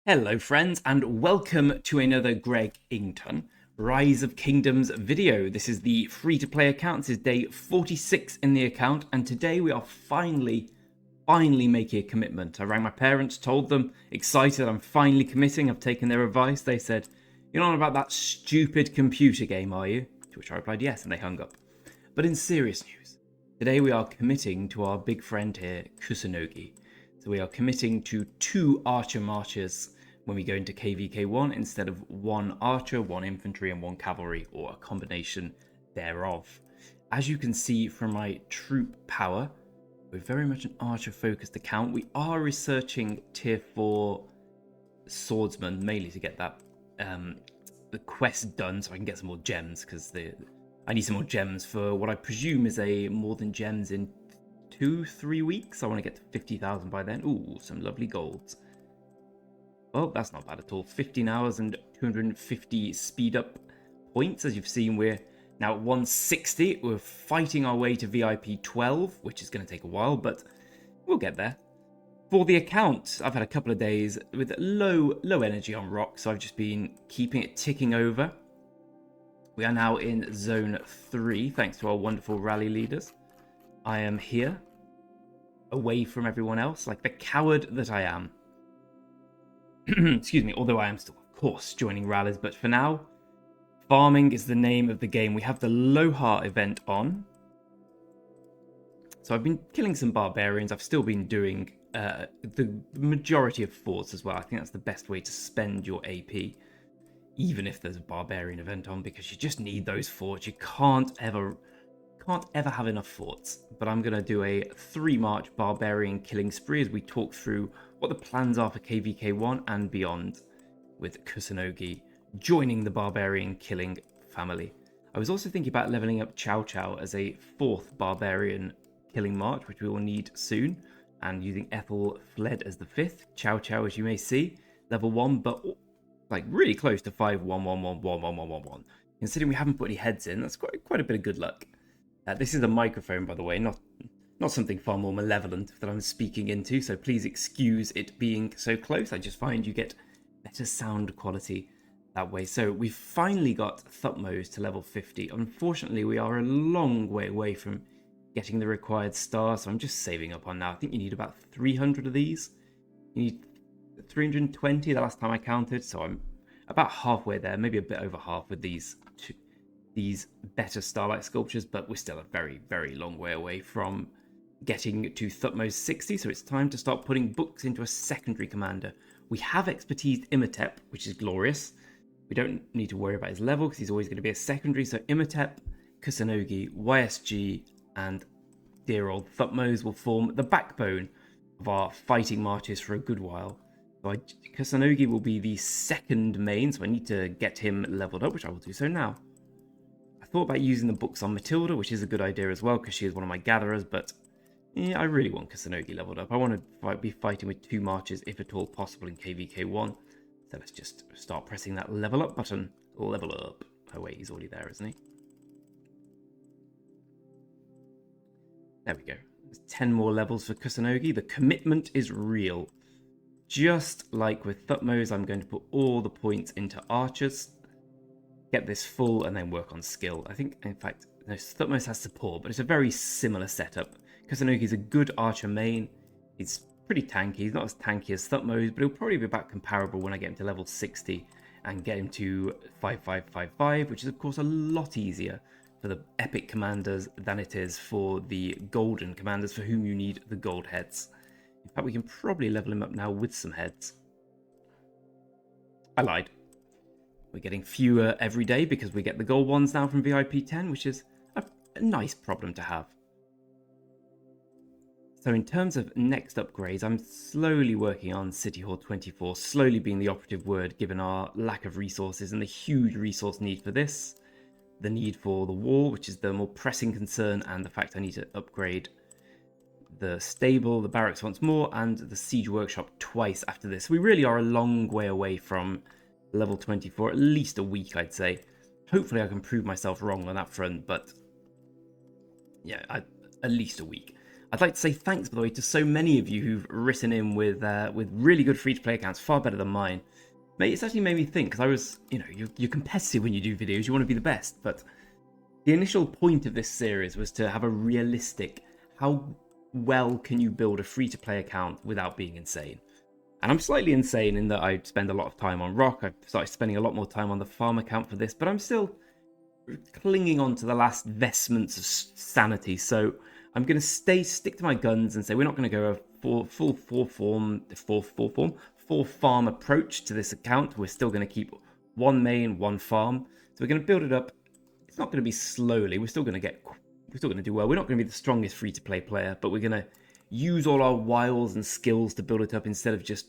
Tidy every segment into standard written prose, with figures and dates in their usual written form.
Hello friends and welcome to another Greg Ington Rise of Kingdoms video. This is the free-to-play account. This is day 46 in the account and today we are finally making a commitment. I rang my parents, told them, excited I'm finally committing. I've taken their advice. They said, "You're not about that stupid computer game, are you?" To which I replied yes, and they hung up. But in serious news, today we are committing to our big friend here, Kusunoki. So we are committing to 2 archer marches when we go into KVK1 instead of 1 archer, 1 infantry and 1 cavalry, or a combination thereof. As you can see from my troop power, we're very much an archer focused account. We are researching tier 4 swordsman mainly to get that the quest done so I can get some more gems, because I need some more gems for what I presume is a more than gems in 2-3 weeks. I want to get to 50,000 by then. Ooh, some lovely golds. Well, that's not bad at all. 15 hours and 250 speed up points. As you've seen, we're now at 160. We're fighting our way to VIP 12, which is going to take a while, but we'll get there. For the account, I've had a couple of days with low energy on rock, so I've just been keeping it ticking over. We are now in zone 3, thanks to our wonderful rally leaders. I am here, away from everyone else, like the coward that I am. Excuse me, although I am still, of course, joining rallies, but for now, farming is the name of the game. We have the Lohar event on. So I've been killing some barbarians. I've still been doing the majority of forts as well. I think that's the best way to spend your AP, even if there's a barbarian event on, because you just need those forts. You can't ever have enough forts. But I'm going to do a 3-march barbarian killing spree as we talk through what the plans are for KVK1 and beyond, with Kusunoki joining the barbarian killing family. I was also thinking about leveling up Chow Chow as a 4th barbarian killing march, which we will need soon, and using Ethel Fled as the 5th. Chow Chow, as you may see, level 1, but like really close to 5-1-1-1-1-1-1-1-1. Considering we haven't put any heads in, that's quite a bit of good luck. This is a microphone, by the way, not something far more malevolent that I'm speaking into, so please excuse it being so close. I just find you get better sound quality that way. So we've finally got Thutmose to level 50. Unfortunately, we are a long way away from getting the required star, so I'm just saving up on now. I think you need about 300 of these. You need 320 the last time I counted, so I'm about halfway there, maybe a bit over half with these better Starlight sculptures, but we're still a very long way away from getting to Thutmose 60, so it's time to start putting books into a secondary commander. We have expertised Imhotep, which is glorious. We don't need to worry about his level because he's always going to be a secondary, so Imhotep, Kusunoki, YSG, and dear old Thutmose will form the backbone of our fighting marches for a good while. So Kusunoki will be the 2nd main, so I need to get him leveled up, which I will do so now. I thought about using the books on Matilda, which is a good idea as well, because she is one of my gatherers, but yeah, I really want Kusunoki leveled up. I want to be fighting with 2 marches, if at all possible, in KVK1. So let's just start pressing that level up button. Level up. Oh wait, he's already there, isn't he? There we go. There's 10 more levels for Kusunoki. The commitment is real. Just like with Thutmose, I'm going to put all the points into archers, get this full, and then work on skill. I think, in fact, no, Thutmose has support, but it's a very similar setup. Kusunoki's a good archer main. He's pretty tanky. He's not as tanky as Thutmose, but he'll probably be about comparable when I get him to level 60 and get him to 5555, which is, of course, a lot easier for the epic commanders than it is for the golden commanders for whom you need the gold heads. In fact, we can probably level him up now with some heads. I lied. We're getting fewer every day because we get the gold ones now from VIP 10, which is a nice problem to have. So in terms of next upgrades, I'm slowly working on City Hall 24, slowly being the operative word given our lack of resources and the huge resource need for this, the need for the wall, which is the more pressing concern, and the fact I need to upgrade the stable, the barracks once more, and the siege workshop twice after this. We really are a long way away from level 24, at least a week, I'd say. Hopefully I can prove myself wrong on that front, but yeah, at least a week. I'd like to say thanks, by the way, to so many of you who've written in with really good free-to-play accounts, far better than mine. Mate, it's actually made me think, because I was, you're competitive when you do videos, you want to be the best, but the initial point of this series was to have a realistic, how well can you build a free-to-play account without being insane? And I'm slightly insane in that I spend a lot of time on Rock, I've started spending a lot more time on the farm account for this, but I'm still clinging on to the last vestments of sanity, so I'm going to stick to my guns and say we're not going to go a full four farm approach to this account. We're still going to keep one main, one farm. So we're going to build it up. It's not going to be slowly. We're still going to do well. We're not going to be the strongest free-to-play player, but we're going to use all our wiles and skills to build it up instead of just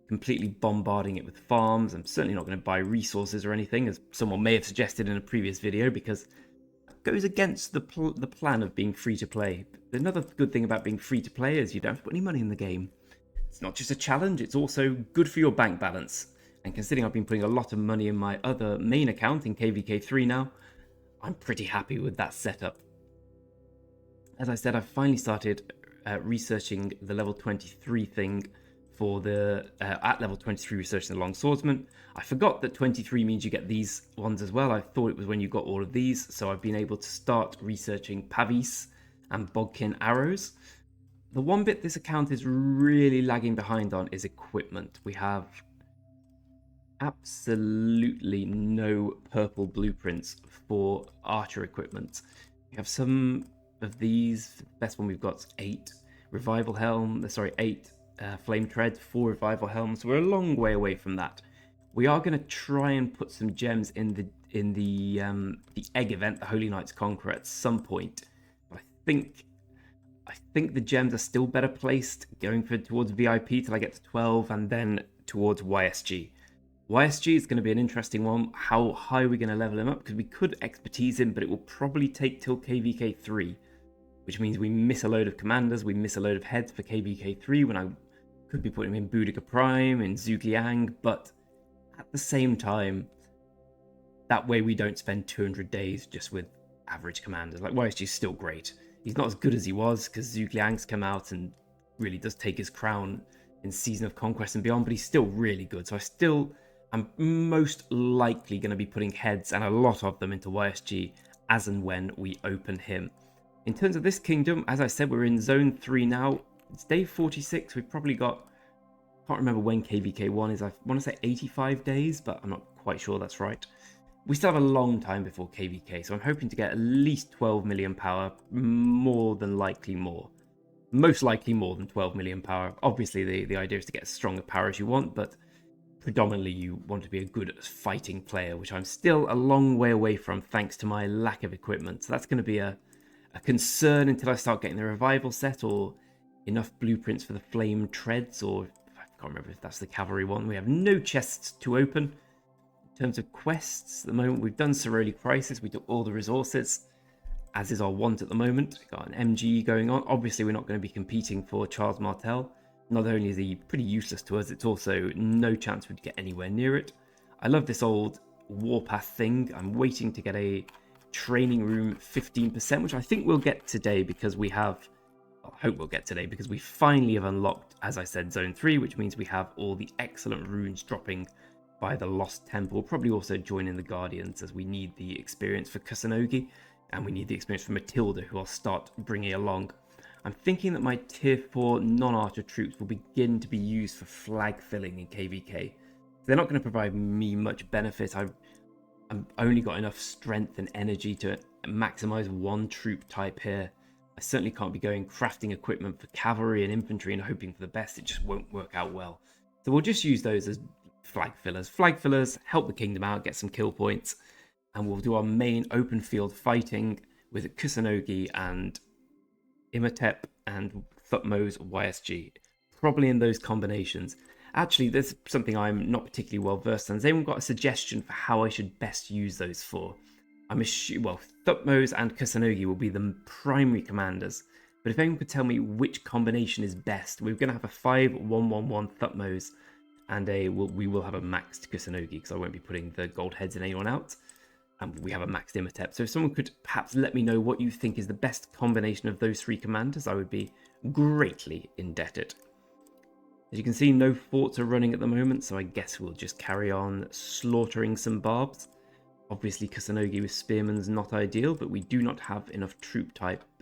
completely bombarding it with farms. I'm certainly not going to buy resources or anything, as someone may have suggested in a previous video, because that goes against the plan of being free-to-play. Another good thing about being free-to-play is you don't have to put any money in the game. It's not just a challenge, it's also good for your bank balance. And considering I've been putting a lot of money in my other main account in KVK3 now, I'm pretty happy with that setup. As I said, I've finally started researching the level 23 thing for the at level 23 researching the long swordsman. I forgot that 23 means you get these ones as well. I thought it was when you got all of these, so I've been able to start researching Pavis and Bodkin arrows. The one bit this account is really lagging behind on is equipment. We have absolutely no purple blueprints for archer equipment. We have some of these. The best one we've got is 8 revival helm, 8 flame tread, 4 revival helms. We're a long way away from that. We are going to try and put some gems in the egg event, the Holy Knights Conqueror, at some point. But I think the gems are still better placed going towards VIP till I get to 12, and then towards YSG. YSG is going to be an interesting one. How high are we going to level him up? Because we could expertise him, but it will probably take till KVK3, which means we miss a load of commanders, we miss a load of heads for KVK3 when I could be putting him in Boudica Prime, in Zhugliang, but at the same time, that way we don't spend 200 days just with average commanders. Like, YSG is still great. He's not as good as he was, because Zhugliang's come out and really does take his crown in Season of Conquest and beyond, but he's still really good. So I'm most likely going to be putting heads, and a lot of them, into YSG as and when we open him. In terms of this kingdom, as I said, we're in Zone 3 now. It's day 46. We've probably got, I can't remember when KVK1 is. I want to say 85 days, but I'm not quite sure that's right. We still have a long time before KVK, so I'm hoping to get at least 12 million power, more than likely more. Most likely more than 12 million power. Obviously, the idea is to get as strong a power as you want, but predominantly you want to be a good fighting player, which I'm still a long way away from thanks to my lack of equipment. So that's going to be a concern until I start getting the revival set or enough blueprints for the flame treads, or I can't remember if that's the cavalry one. We have no chests to open. In terms of quests, at the moment we've done Ceroli Crisis, we took all the resources, as is our want at the moment. We've got an MG going on. Obviously we're not going to be competing for Charles Martel. Not only is he pretty useless to us, it's also no chance we'd get anywhere near it. I love this old Warpath thing. I'm waiting to get a training room 15%, which I think we'll get today because we have, I hope we'll get today because we finally have unlocked, as I said, Zone 3, which means we have all the excellent runes dropping by the Lost Temple. We'll probably also join in the Guardians, as we need the experience for Kusunoki, and we need the experience for Matilda, who I'll start bringing along. I'm thinking that my tier 4 non-archer troops will begin to be used for flag filling in KVK. They're not going to provide me much benefit. I've only got enough strength and energy to maximize one troop type here. I certainly can't be going crafting equipment for cavalry and infantry and hoping for the best. It just won't work out well. So we'll just use those as flag fillers. Flag fillers help the kingdom out, get some kill points, and we'll do our main open field fighting with Kusunoki and Imhotep and Thutmose YSG. Probably in those combinations. Actually, there's something I'm not particularly well versed on. Has anyone got a suggestion for how I should best use those for? Well, Thutmose and Kusunoki will be the primary commanders. But if anyone could tell me which combination is best, we're going to have a 5-1-1-1 Thutmose, and we will have a maxed Kusunoki, because I won't be putting the gold heads in anyone out. And we have a maxed Imhotep. So if someone could perhaps let me know what you think is the best combination of those 3 commanders, I would be greatly indebted. As you can see, no forts are running at the moment, so I guess we'll just carry on slaughtering some barbs. Obviously, Kusunoki with spearmen's not ideal, but we do not have enough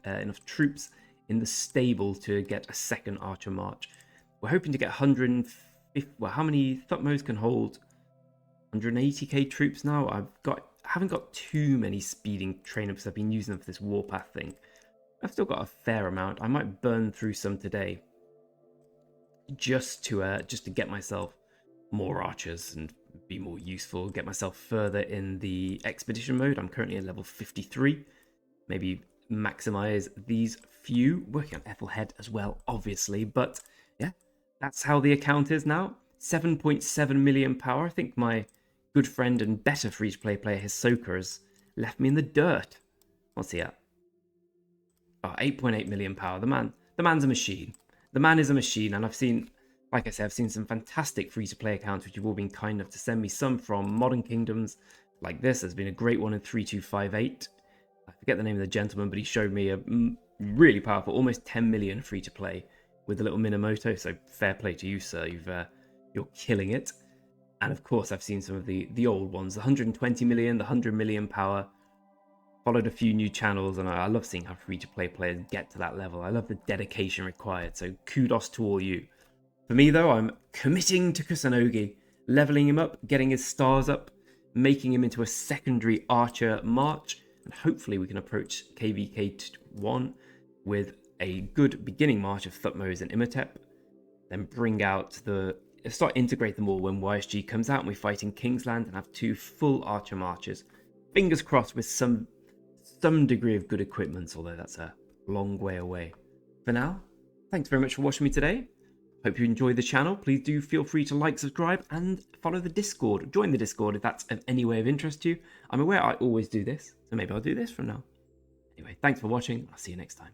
enough troops in the stable to get a second archer march. We're hoping to get 150. Well, how many Thutmose can hold 180k troops now? I haven't got too many speeding trainers because I've been using them for this warpath thing. I've still got a fair amount. I might burn through some today, just to get myself more archers and be more useful, get myself further in the expedition mode. I'm currently at level 53. Maybe maximize these few, working on Ethelhead as well, obviously. But yeah, that's how the account is now. 7.7 million power. I think my good friend and better free-to-play player Hisoka has left me in the dirt. What's he at? Oh, 8.8 million power. The man's a machine. The man is a machine, and I've seen, like I said, I've seen some fantastic free-to-play accounts which you've all been kind enough to send me. Some from Modern Kingdoms, like this. There's been a great one in 3258. I forget the name of the gentleman, but he showed me a really powerful, almost 10 million free-to-play with a little Minamoto. So fair play to you, sir. You're killing it. And of course, I've seen some of the old ones, the 120 million, the 100 million power. Followed a few new channels, and I love seeing how free-to-play players get to that level. I love the dedication required, so kudos to all you. For me, though, I'm committing to Kusunoki, leveling him up, getting his stars up, making him into a secondary archer march, and hopefully we can approach KVK1 with a good beginning march of Thutmose and Imhotep, then start integrate them all when YSG comes out and we fight in Kingsland and have 2 full archer marches. Fingers crossed with some degree of good equipment, although that's a long way away. For now, thanks very much for watching me today. Hope you enjoyed the channel. Please do feel free to like, subscribe, and follow the Discord. Join the Discord if that's of any way of interest to you. I'm aware I always do this, so maybe I'll do this from now. Anyway, thanks for watching. I'll see you next time.